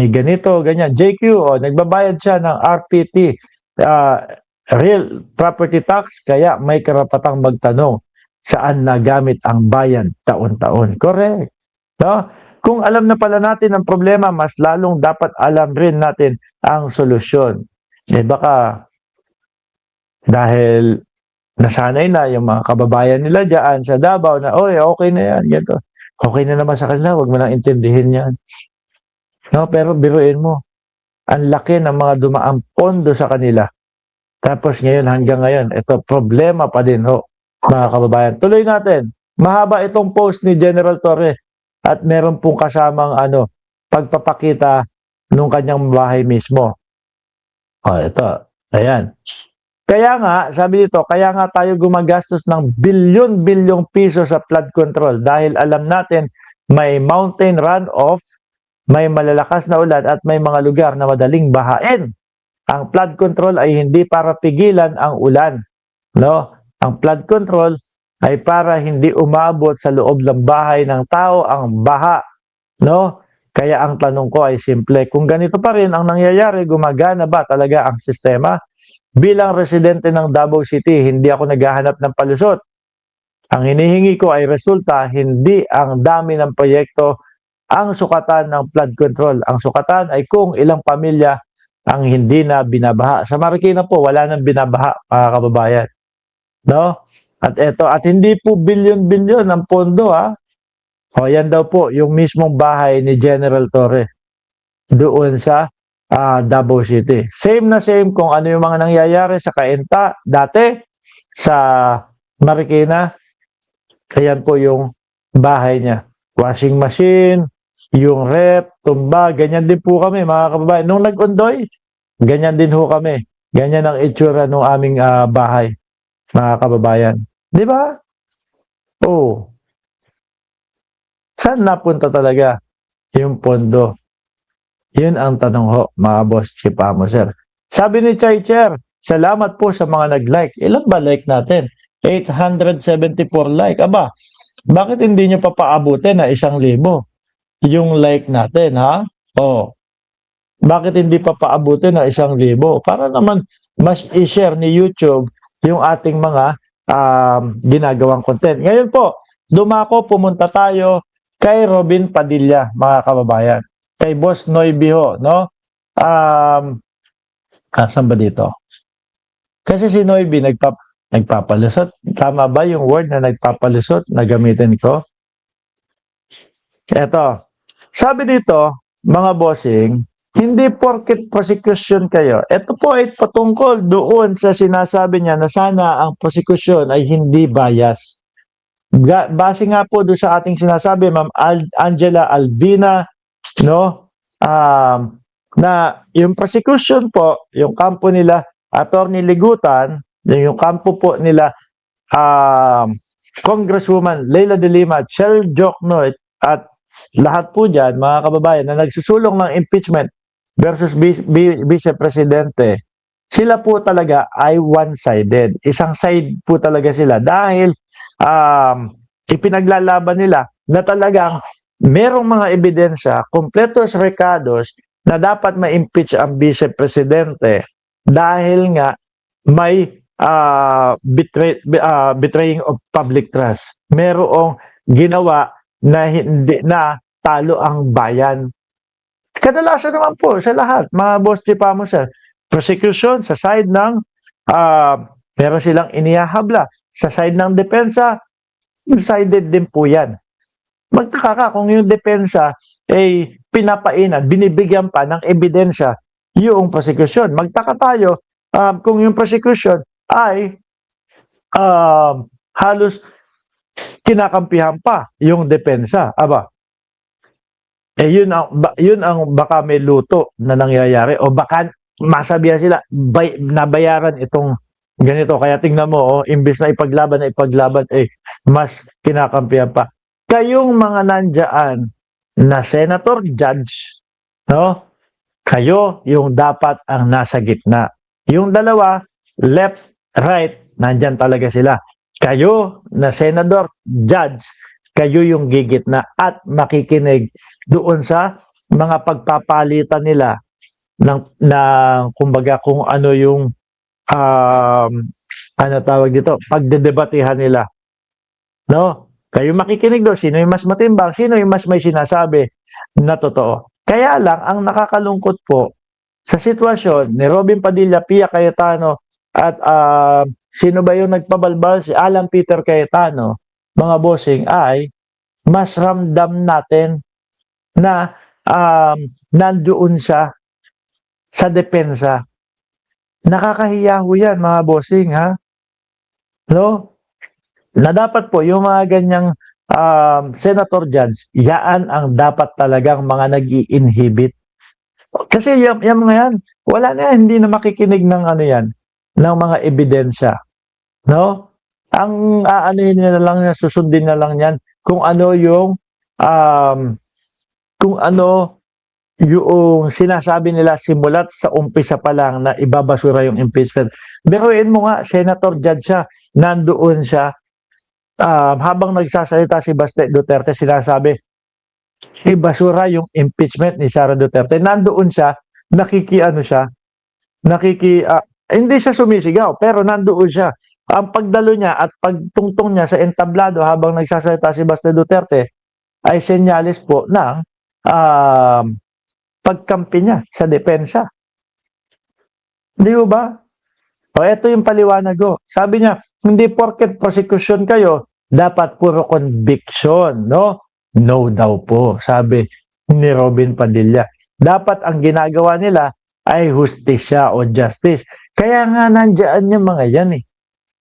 may ganito, ganyan. JQ, nagbabayad siya ng RPT, Real Property Tax, kaya may karapatang magtanong saan nagamit ang bayan taon-taon. Correct. No? Kung alam na pala natin ang problema, mas lalong dapat alam rin natin ang solusyon. Baka dahil nasanay na yung mga kababayan nila dyan sa Davao na, okay na yan, ganito. Okay na naman sa kanila, huwag mo nang intindihin yan. No, pero biruin mo, ang laki ng mga dumaang pondo sa kanila. Tapos ngayon, hanggang ngayon, ito, problema pa din mga kababayan. Tuloy natin. Mahaba itong post ni General Torre at meron pong kasamang pagpapakita nung kanyang bahay mismo. Ito. Ayan. Kaya nga, sabi dito, kaya nga tayo gumagastos ng bilyon-bilyong piso sa flood control dahil alam natin may mountain runoff, may malalakas na ulan at may mga lugar na madaling bahain. Ang flood control ay hindi para pigilan ang ulan. No? Ang flood control ay para hindi umabot sa loob ng bahay ng tao ang baha. No? Kaya ang tanong ko ay simple, kung ganito pa rin ang nangyayari, gumagana ba talaga ang sistema? Bilang residente ng Davao City, hindi ako naghahanap ng palusot. Ang hinihingi ko ay resulta, hindi ang dami ng proyekto ang sukatan ng flood control. Ang sukatan ay kung ilang pamilya ang hindi na binabaha. Sa Marikina po, wala nang binabaha, mga kababayan. No? At hindi po bilyon-bilyon ang pondo, ha? Yan daw po, yung mismong bahay ni General Torre doon sa Davao City. Same na same kung ano yung mga nangyayari sa Cainta dati, sa Marikina. Ayan po yung bahay niya. Washing machine, yung rep, tumba, ganyan din po kami, mga kababayan. Nung nag-undoy, ganyan din ho kami. Ganyan ang itsura ng aming bahay, mga kababayan. Di ba? Saan napunta talaga yung pondo? Yun ang tanong ho, mga boss Chief Amo, sir. Sabi ni Chay Chair, salamat po sa mga nag-like. Ilan ba like natin? 874 like. Aba, bakit hindi nyo papaabutin na 1,000 yung like natin, ha? Bakit hindi papaabutin na 1,000? Para naman mas i-share ni YouTube yung ating mga ginagawang content. Ngayon po, pumunta tayo kay Robin Padilla, mga kababayan. Kay Boss Noy Biho, no? Saan ba dito? Kasi si Noybi nagpapalusot. Tama ba yung word na nagpapalusot na gamitin ko? Eto. Sabi dito, mga bossing, hindi porket prosecution kayo. Ito po ay patungkol doon sa sinasabi niya na sana ang prosecution ay hindi bias. Base nga po doon sa ating sinasabi, Ma'am Angela Albina, no? Na yung prosecution po, yung kampo nila, Attorney Ligutan, yung kampo po nila, Congresswoman Leila de Lima, Chel Jokno, at lahat po dyan, mga kababayan, na nagsusulong ng impeachment versus Vice Presidente, sila po talaga ay one-sided. Isang side po talaga sila dahil ipinaglalaban nila na talagang merong mga ebidensya, kompletos recados, na dapat ma-impeach ang Vice Presidente dahil nga may betraying of public trust. Merong ginawa na hindi na talo ang bayan. Kadalasan naman po sa lahat, mga boss Chief Amo, sir, prosecution sa side ng meron silang inihahabla. Sa side ng depensa, two-sided din po yan. Magtaka ka kung yung depensa ay pinapainan, binibigyan pa ng ebidensya yung prosecution. Magtaka tayo kung yung prosecution ay halos kinakampihan pa yung depensa. Aba, yun ang baka may luto na nangyayari o baka masabihan sila nabayaran itong ganito. Kaya tingnan mo, imbis na ipaglaban, mas kinakampihan pa. Kayong mga nandyan na senator, judge, no? Kayo yung dapat ang nasa gitna. Yung dalawa, left, right, nandyan talaga sila. Kayo na senador, judge, kayo yung gigitna at makikinig doon sa mga pagpapalitan nila ng kumbaga kung ano yung ano tawag dito, pagdedebatehan nila, no? Kayo makikinig doon, sino yung mas matimbang, sino yung mas may sinasabi na totoo. Kaya lang, ang nakakalungkot po, sa sitwasyon ni Robin Padilla, Pia Cayetano, at sino ba yung nagpabalbal? Si Alan Peter Cayetano, mga bossing, ay mas ramdam natin na nandoon siya sa depensa. Nakakahiya ho yan, mga bossing, ha? No? Na dapat po, yung mga ganyang senator judge, yaan ang dapat talagang mga nag-i-inhibit. Kasi yung mga yan, wala na yan, hindi na makikinig ng ano yan, ng mga ebidensya. No? Ang aanuhin na lang, susundin na lang yan kung ano yung sinasabi nila simulat sa umpisa pa lang na ibabasura yung impeachment. Biruin mo nga, senator judge siya, nandoon siya, habang nagsasalita si Baste Duterte, sinasabi, ibasura yung impeachment ni Sara Duterte. Nandoon siya, hindi siya sumisigaw, pero nandoon siya. Ang pagdalo niya at pagtungtong niya sa entablado habang nagsasalita si Baste Duterte ay senyalis po ng pagkampi niya sa depensa. Di ba? O ito yung paliwanag ko. Sabi niya, hindi porket prosecution kayo, dapat puro conviction, no? No daw po, sabi ni Robin Padilla. Dapat ang ginagawa nila ay hustisya o justice. Kaya nga nandiyan yung mga yan eh.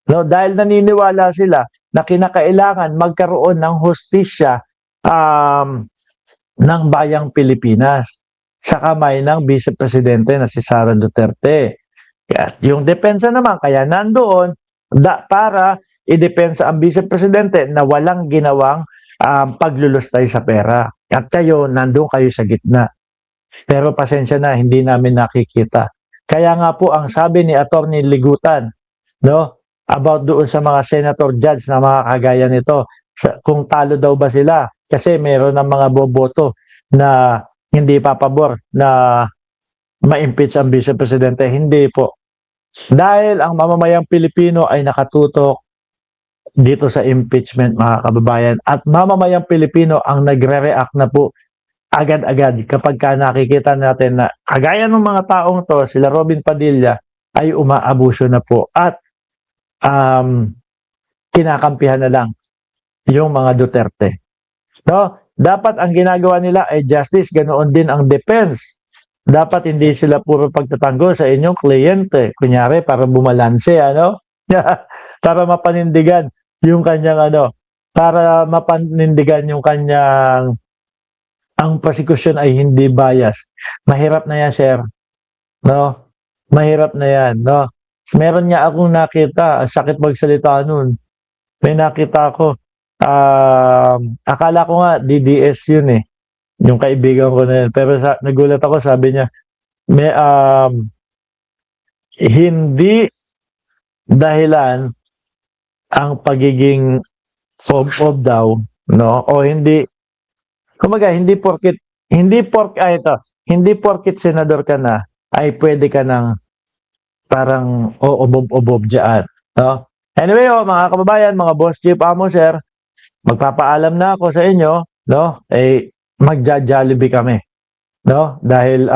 No, dahil naniniwala sila na kinakailangan magkaroon ng hustisya ng bayang Pilipinas sa kamay ng Vice Presidente na si Sara Duterte. At yung depensa naman, kaya nandoon para idepensa ang Vice Presidente na walang ginawang paglulustay sa pera. At kayo, nandoon kayo sa gitna. Pero pasensya na, hindi namin nakikita. Kaya nga po ang sabi ni Attorney Ligutan, no, about doon sa mga senator judge na mga kagaya nito, kung talo daw ba sila, kasi meron ng mga boboto na hindi papabor na ma-impeach ang Vice Presidente. Hindi po. Dahil ang mamamayang Pilipino ay nakatutok dito sa impeachment, mga kababayan, at mamamayang Pilipino ang nagre-react na po agad-agad kapag nakikita natin na kagaya ng mga taong to, sila Robin Padilla, ay umaabuso na po at kinakampihan na lang yung mga Duterte. No? Dapat ang ginagawa nila ay justice, ganoon din ang defense. Dapat hindi sila puro pagtatanggol sa inyong kliyente. Kunyari, para bumalanse, ano? Para mapanindigan yung kanyang ang prosecution ay hindi bias. Mahirap na yan, sir. No? Mahirap na yan, no? Meron nga akong nakita, sakit magsalita nun. May nakita ako, akala ko nga DDS yun eh. Yung kaibigan ko na yun. Pero nagulat ako, sabi niya, hindi dahilan ang pagiging fob daw, no? O hindi, kumaga, hindi porket senador ka na, ay pwede ka ng parang obob dyan, no? Anyway, mga kababayan, mga boss chief amo, sir, magpapaalam na ako sa inyo, no? Magja-Jollibee kami, no? Dahil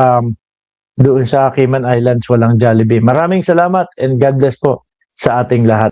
doon sa Cayman Islands walang Jollibee. Maraming salamat and God bless po sa ating lahat.